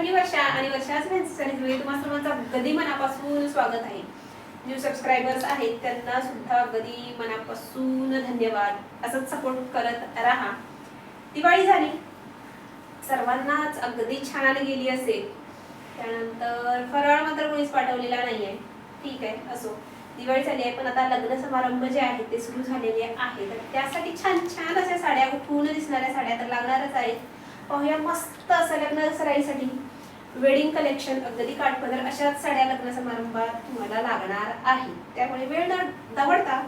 मी वर्षा आणि वर्षाच फॅन्सी तुम्हा सर्वांचा अगदी मनापासून स्वागत आहे. न्यू सबस्क्रायबर्स आहेत त्यांना सुद्धा अगदी मनापासून धन्यवाद. असंच सपोर्ट करत राहा. दिवाळी झाली, सर्वांनाच अगदी छान गेली असेल. त्यानंतर फराळ मात्र कोणीच पाठवलेला नाहीये. ठीक आहे, असो. दिवाळी झाली आहे, पण आता लग्न समारंभ जे आहेत ते सुरू झालेले आहेत. तर त्यासाठी छान छान अशा साड्या, उठून दिसणाऱ्या साड्या तर लागणारच आहेत. पाहूया मस्त असं लग्न सराईसाठी वेडिंग कलेक्शन, अगदी काठपदर अशाच साड्या लग्न समारंभात तुम्हाला लागणार आहे. त्यामुळे वेळ न दवडता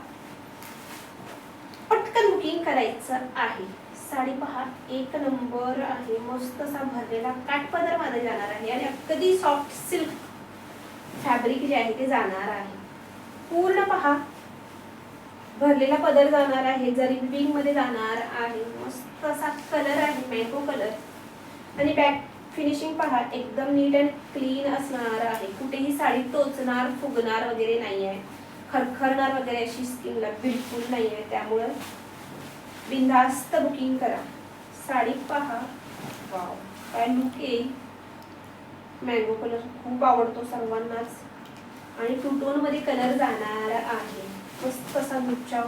पटकन बुकिंग करायचं आहे. साडी पहा, एक नंबर आहे. मस्त असा भरलेला काठपदर मध्ये जाणार आहे आणि अगदी सॉफ्ट सिल्क फॅब्रिक जे आहे ते जाणार आहे. पूर्ण पहा, भरलेला पदर जाणार आहे, जरी विंग मध्ये जाणार आहे. मस्त असा कलर आहे, मँगो कलर. आणि बॅक फिनिशिंग पहा, एकदम नीट अँड क्लीन असणार आहे. कुठेही साडी टोचणार, फुगणार वगैरे नाही आहे, खरखरणार वगैरे अशी स्किनला बिलकुल नाही आहे. त्यामुळं बिनधास्त बुकिंग करा. साडी पहा, वाव काय लुक येईल. मँगो कलर खूप आवडतो सर्वांनाच आणि टू टोन मध्ये कलर जाणार आहे. मस्त असा गुच्छाव.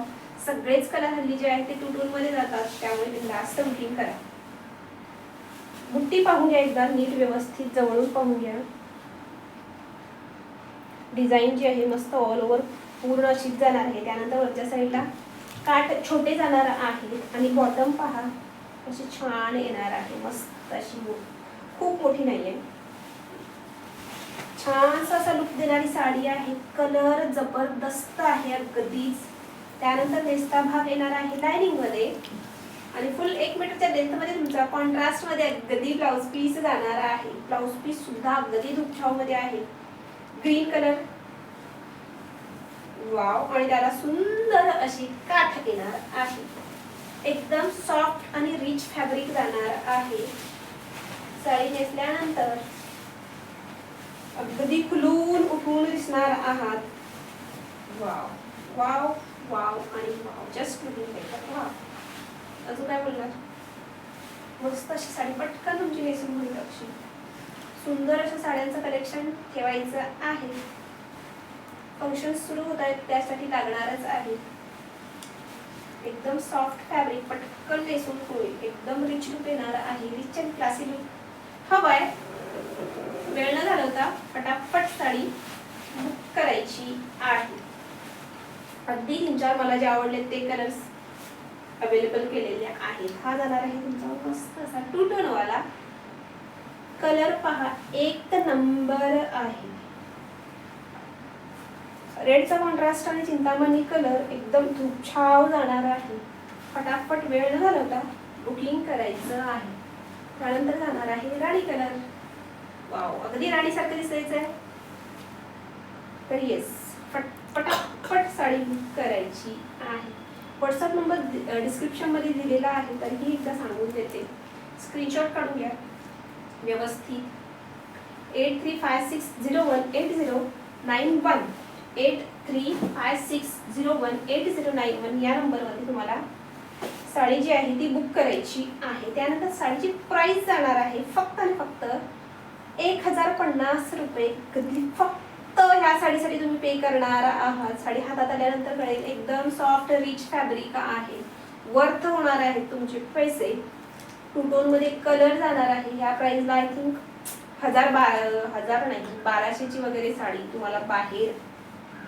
सगळेच कलर हल्ली जे आहेत ते टू टोन मध्ये जातात, त्यामुळे बिनधास्त बुकिंग करा. बुट्टी पाहून घ्या एकदा नीट व्यवस्थित जवळून पाहून घ्या. डिझाईन जी आहे मस्त ऑल ओव्हर पूर्ण अशीच जाणार आहे. त्यानंतर वरच्या साईडला काठ छोटे जाणार आहेत आणि बॉटम पहा अशी छान येणार आहे. मस्त अशी, खूप मोठी नाहीये, छान असा लुक देणारी साडी आहे. कलर जबरदस्त आहे अगदीच. त्यानंतर नेसता भाग येणार आहे लाइनिंग मध्ये आणि फुल 1 मीटरच्या लेंथ मध्ये तुमचा कॉन्ट्रास्ट मध्ये अगदी ब्लाउज पीस जाणार आहे. ब्लाउज पीस सुद्धा अगदी दुपछाव मध्ये आहे. Green colour, wow. आणि त्याला सुंदर अशी काठ येणार आहे. एकदम सॉफ्ट आणि रिच फॅब्रिक जाणार आहे. साडी नेसल्यानंतर अगदी खुलून उठून दिसणार आहात. वाव वाव वाव आणि wow. Just looking at wow. अजून काय बोलणार. मस्त अशी साडी पटकन तुमची नेसून होईल. अशी सुंदर अशा साड्यांचं कलेक्शन ठेवायचं आहे. फंक्शन सुरू होत आहेत त्यासाठी लागणारच आहे. एकदम सॉफ्ट फॅब्रिक, पटकन नेसून होईल. एकदम रिच लुक येणार आहे. रिच अँड क्लासी लुक हवाय. वेळ न घालवता पटापट साडी बुक करायची आहे. अगदी 3-4 मला जे आवडले ते कलर्स अवेलेबल केलेले आहेत. हा जाणार आहे तुमचा मस्त असा टू टोन वाला. कलर पहा, एक नंबर आहे. रेडचा कॉन्ट्रास्ट आणि चिंतामणी कलर एकदम धूपछाव जाणार आहे. फटाफट वेळ न घालवता बुकिंग करायचं आहे. त्यानंतर जाणार आहे राणी कलर. वाव, अगदी राणीसारखं दिसायचं आहे. तर येस, पटापट साडी बुक करायची आहे. व्हॉट्सअप नंबर डिस्क्रिप्शन मध्ये दिलेला आहे, तरीही एकदा सांगून देते. स्क्रीनशॉट काढून घ्या व्यवस्थित. 8356018091 8356018091 या नंबरवरती तुम्हाला साडी जी आहे ती बुक करायची आहे. त्यानंतर साडीची प्राइस जाणार आहे फक्त आणि फक्त 1050 रुपये. कधी फक्त ह्या साडीसाठी तुम्ही पे करणार आहात. साडी हातात आल्यानंतर कळेल, एकदम सॉफ्ट रिच फॅब्रिक आहे. वर्थ होणार आहेत तुमचे पैसे. टू टोन मध्ये कलर जाणार आहे. ह्या प्राइसला आय थिंक 1000 नाही 1200ची वगैरे साडी तुम्हाला बाहेर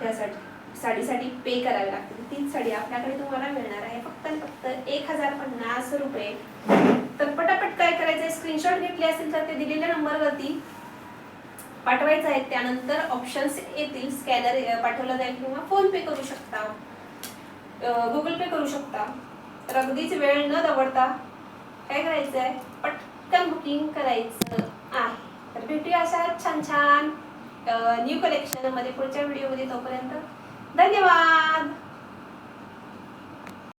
त्यासाठी साडीसाठी पे करावी लागते. तीच साडी आपल्याकडे तुम्हाला मिळणार आहे फक्त आणि फक्त 1050 रुपये. तर पटापट काय करायचंय, स्क्रीनशॉट घेतले असेल तर ते दिलेल्या नंबरवरती पाठवायचं आहे. त्यानंतर ऑप्शन्स येतील, स्कॅनर पाठवला जाईल किंवा फोन पे करू शकता, गुगल पे करू शकता. तर अगदीच वेळ न दवडता काय करायचंय, पटकन बुकिंग करायचं आहे. तर भेटूया अशा छान छान न्यू कलेक्शन मध्ये पुढच्या व्हिडिओ मध्ये. तोपर्यंत धन्यवाद.